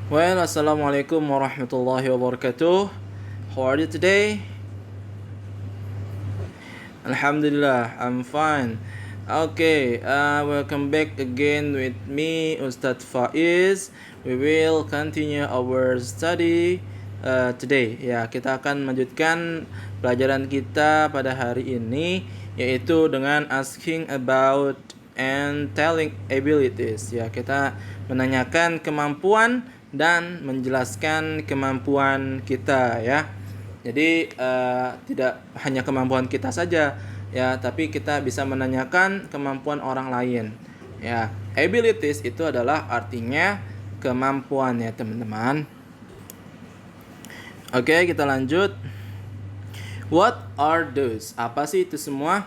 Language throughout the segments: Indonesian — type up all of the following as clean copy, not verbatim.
Well, assalamualaikum warahmatullahi wabarakatuh. How are you today? Alhamdulillah, I'm fine. Okay, welcome back again with me, Ustadz Faiz. We will continue our study today. Ya, kita akan melanjutkan pelajaran kita pada hari ini, yaitu dengan asking about and telling abilities. Ya, kita menanyakan kemampuan dan menjelaskan kemampuan kita, ya. Jadi tidak hanya kemampuan kita saja, ya, tapi kita bisa menanyakan kemampuan orang lain. Ya, abilities itu adalah artinya kemampuan, ya teman-teman. Oke, kita lanjut. What are those? Apa sih itu semua?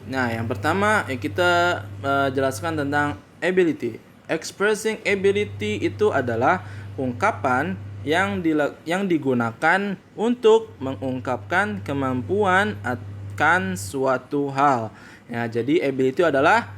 Nah, yang pertama kita jelaskan tentang ability. Expressing ability itu adalah ungkapan yang digunakan untuk mengungkapkan kemampuan akan suatu hal. Ya, jadi ability adalah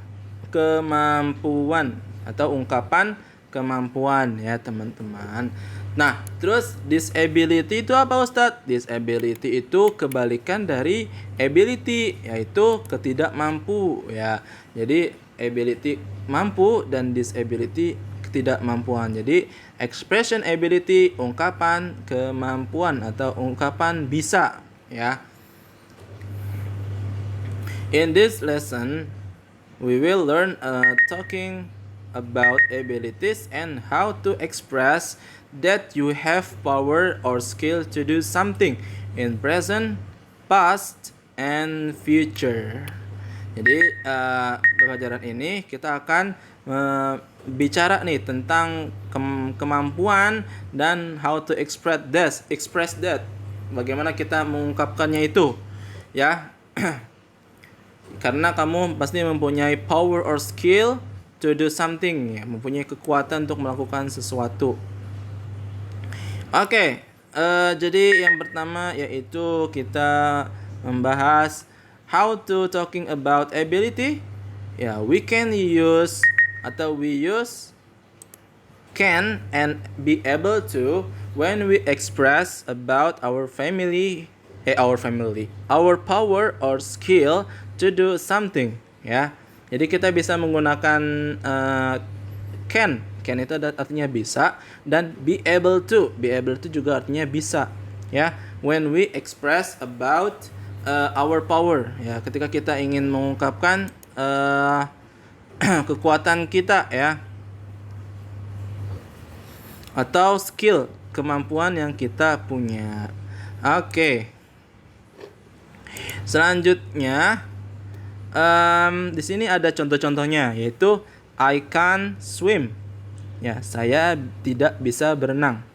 kemampuan atau ungkapan kemampuan, ya teman-teman. Nah, terus disability itu apa, Ustadz? Disability itu kebalikan dari ability, yaitu ketidakmampu, ya. Jadi ability mampu dan disability ketidakmampuan. Jadi expression ability ungkapan kemampuan atau ungkapan bisa, ya. In this lesson, we will learn talking about abilities and how to express that you have power or skill to do something in present, past, and future. Jadi pelajaran ini kita akan bicara nih tentang kemampuan dan how to express that. Bagaimana kita mengungkapkannya itu, ya. Karena kamu pasti mempunyai power or skill to do something, ya, mempunyai kekuatan untuk melakukan sesuatu. Oke, jadi yang pertama yaitu kita membahas how to talking about ability. Ya, we can use atau we use can and be able to when we express about our power or skill to do something, ya. Jadi kita bisa menggunakan can itu artinya bisa, dan be able to juga artinya bisa, ya. When we express about our power, ya, ketika kita ingin mengungkapkan kekuatan kita, ya, atau skill, kemampuan yang kita punya. Oke. Selanjutnya di sini ada contoh-contohnya, yaitu I can't swim. Ya, saya tidak bisa berenang.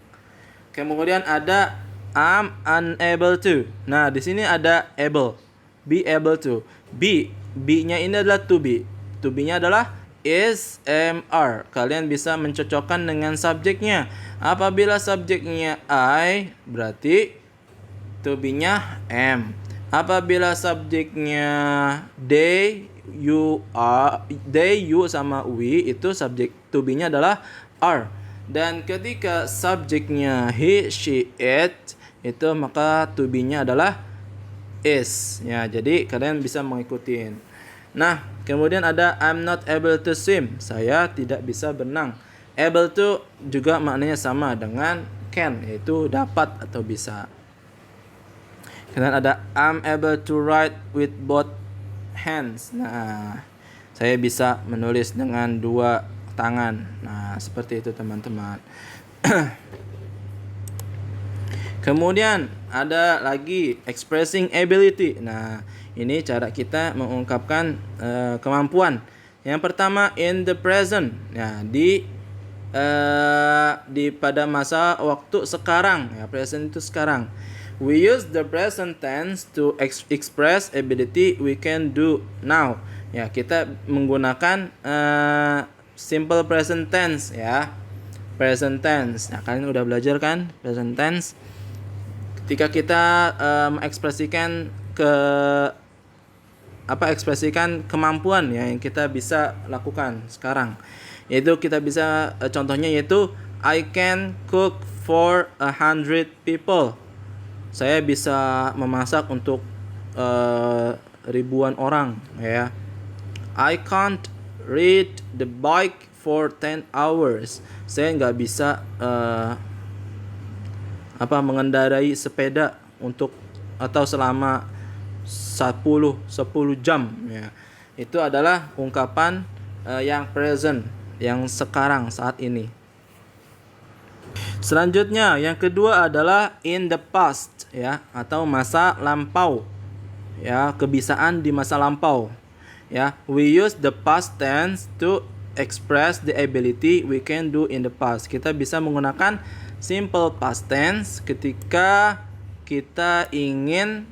Kemudian ada I'm unable to. Nah, di sini ada able. Be able to. B-nya ini adalah to be. To be-nya adalah is, am, are. Kalian bisa mencocokkan dengan subjeknya. Apabila subjeknya I, berarti to be-nya am. Apabila subjeknya they, you, sama we, itu subjek to be-nya adalah are. Dan ketika subjeknya he, she, it, itu maka to be-nya adalah is. Ya, jadi kalian bisa mengikuti. Nah, kemudian ada I'm not able to swim. Saya tidak bisa berenang. Able to juga maknanya sama dengan can, yaitu dapat atau bisa. Kemudian ada I'm able to write with both hands. Nah, saya bisa menulis dengan dua tangan. Nah, seperti itu teman-teman. Kemudian ada lagi expressing ability. Nah, ini cara kita mengungkapkan kemampuan. Yang pertama in the present. Nah, di pada masa waktu sekarang, ya, present itu sekarang. We use the present tense to express ability we can do now. Ya, kita menggunakan simple present tense, ya. Present tense. Nah, kalian udah belajar kan present tense? Ketika kita mengekspresikan ekspresikan kemampuan, ya, yang kita bisa lakukan sekarang. Yaitu kita bisa contohnya yaitu I can cook for 100 people. Saya bisa memasak untuk ribuan orang, ya. I can't ride the bike for 10 hours. Saya nggak bisa mengendarai sepeda untuk atau selama 10 jam, ya. Itu adalah ungkapan yang present, yang sekarang saat ini. Selanjutnya yang kedua adalah in the past, ya, atau masa lampau. Ya, kebiasaan di masa lampau. Ya, we use the past tense to express the ability we can do in the past. Kita bisa menggunakan simple past tense ketika kita ingin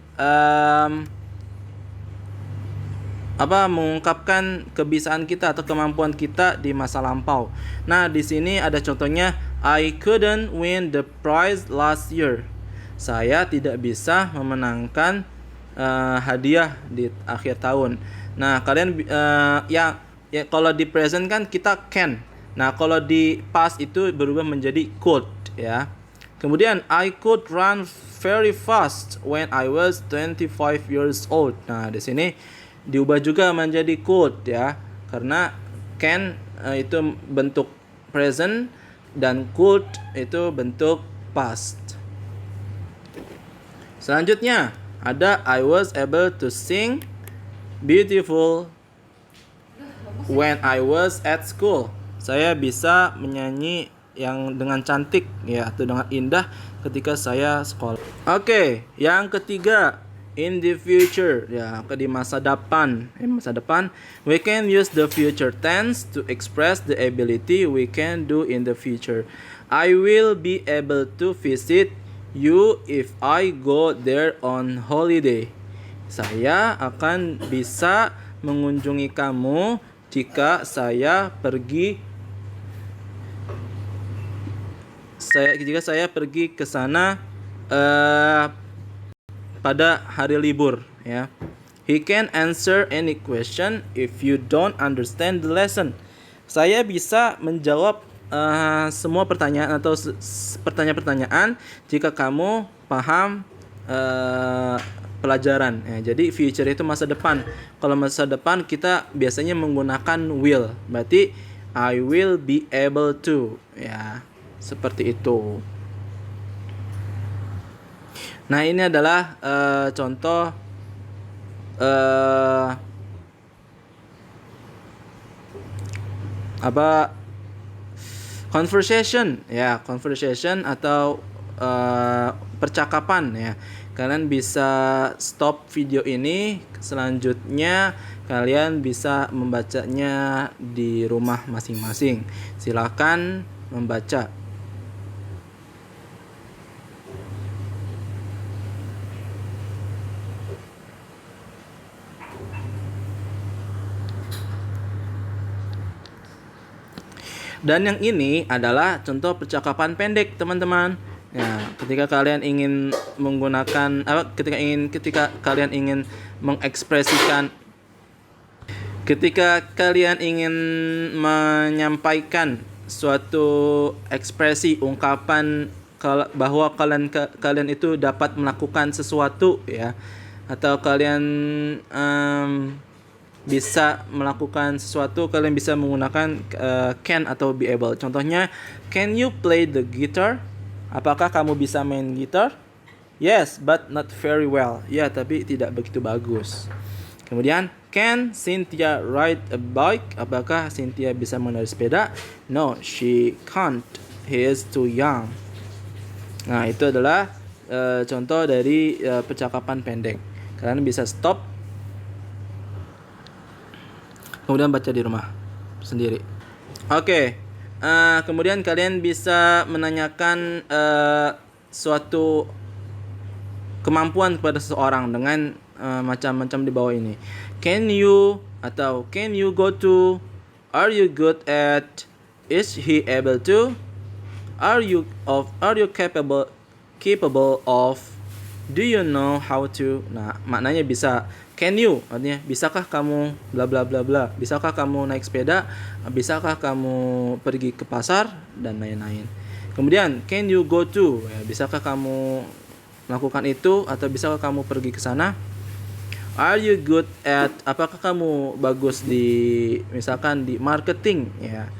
mengungkapkan kebiasaan kita atau kemampuan kita di masa lampau. Nah, di sini ada contohnya, I couldn't win the prize last year. Saya tidak bisa memenangkan hadiah di akhir tahun. Nah, kalian ya kalau di present kan kita can. Nah, kalau di past itu berubah menjadi could, ya. Kemudian I could run very fast when I was 25 years old. Nah, di sini diubah juga menjadi could, ya. Karena can itu bentuk present dan could itu bentuk past. Selanjutnya ada I was able to sing beautiful when I was at school. Saya bisa menyanyi yang dengan cantik, ya, atau dengan indah ketika saya sekolah. Oke, yang ketiga in the future, ya, di masa depan. We can use the future tense to express the ability we can do in the future. I will be able to visit you if I go there on holiday. Saya akan bisa mengunjungi kamu jika saya pergi ke sana pada hari libur, ya. He can answer any question if you don't understand the lesson. Saya bisa menjawab semua pertanyaan atau pertanyaan-pertanyaan jika kamu paham pelajaran, ya. Jadi future itu masa depan. Kalau masa depan kita biasanya menggunakan will. Berarti I will be able to, ya. Seperti itu. Nah, ini adalah contoh conversation, ya, conversation atau percakapan, ya. Kalian bisa stop video ini, selanjutnya kalian bisa membacanya di rumah masing-masing. Silakan membaca. Dan yang ini adalah contoh percakapan pendek, teman-teman. Ya, ketika kalian ingin menggunakan ketika kalian ingin mengekspresikan, ketika kalian ingin menyampaikan suatu ekspresi ungkapan bahwa kalian itu dapat melakukan sesuatu, ya, atau kalian bisa melakukan sesuatu, kalian bisa menggunakan can atau be able. Contohnya, can you play the guitar? Apakah kamu bisa main gitar? Yes, but not very well. Ya, tapi tidak begitu bagus. Kemudian, can Cynthia ride a bike? Apakah Cynthia bisa mengendarai sepeda? No, she can't. He is too young. Nah, itu adalah contoh dari percakapan pendek. Kalian bisa stop, kemudian baca di rumah sendiri. Oke. Kemudian kalian bisa menanyakan suatu kemampuan kepada seseorang dengan macam-macam di bawah ini. Can you, atau can you go to, are you good at, is he able to, are you capable of, do you know how to. Nah, maknanya bisa Can you, artinya bisakah kamu bla bla bla bla. Bisakah kamu naik sepeda? Bisakah kamu pergi ke pasar dan lain-lain. Kemudian can you go to? Ya, bisakah kamu melakukan itu atau bisakah kamu pergi ke sana? Are you good at, apakah kamu bagus di misalkan di marketing ya.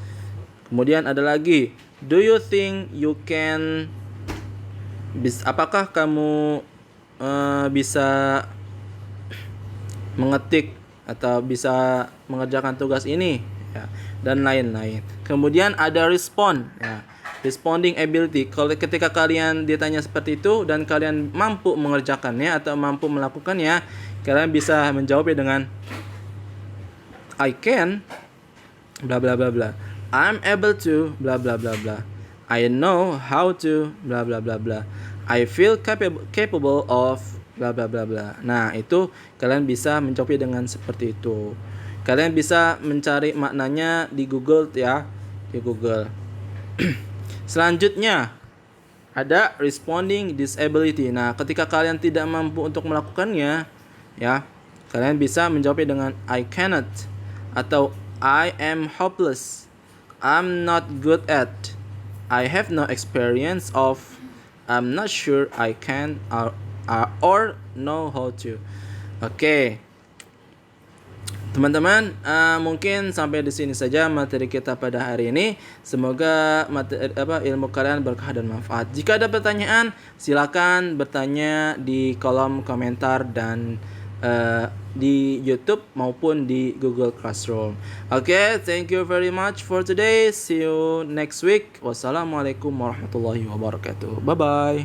Kemudian ada lagi, do you think you can, apakah kamu bisa mengetik atau bisa mengerjakan tugas ini ya, dan lain-lain. Kemudian ada respond ya. Responding ability, kalau ketika kalian ditanya seperti itu dan kalian mampu mengerjakannya atau mampu melakukannya, kalian bisa menjawabnya dengan I can bla bla bla bla. I'm able to bla bla bla bla. I know how to bla bla bla bla. I feel capable of bla bla bla bla. Nah, itu kalian bisa menjawabnya dengan seperti itu. Kalian bisa mencari maknanya di Google ya, di Google. Selanjutnya ada responding disability. Nah, ketika kalian tidak mampu untuk melakukannya, ya, kalian bisa menjawabnya dengan I cannot atau I am hopeless. I'm not good at. I have no experience of. I'm not sure I can or know how to. Oke. Teman-teman, mungkin sampai di sini saja materi kita pada hari ini. Semoga ilmu kalian berkah dan manfaat. Jika ada pertanyaan, silakan bertanya di kolom komentar dan di YouTube maupun di Google Classroom. Oke, thank you very much for today. See you next week. Wassalamualaikum warahmatullahi wabarakatuh. Bye bye.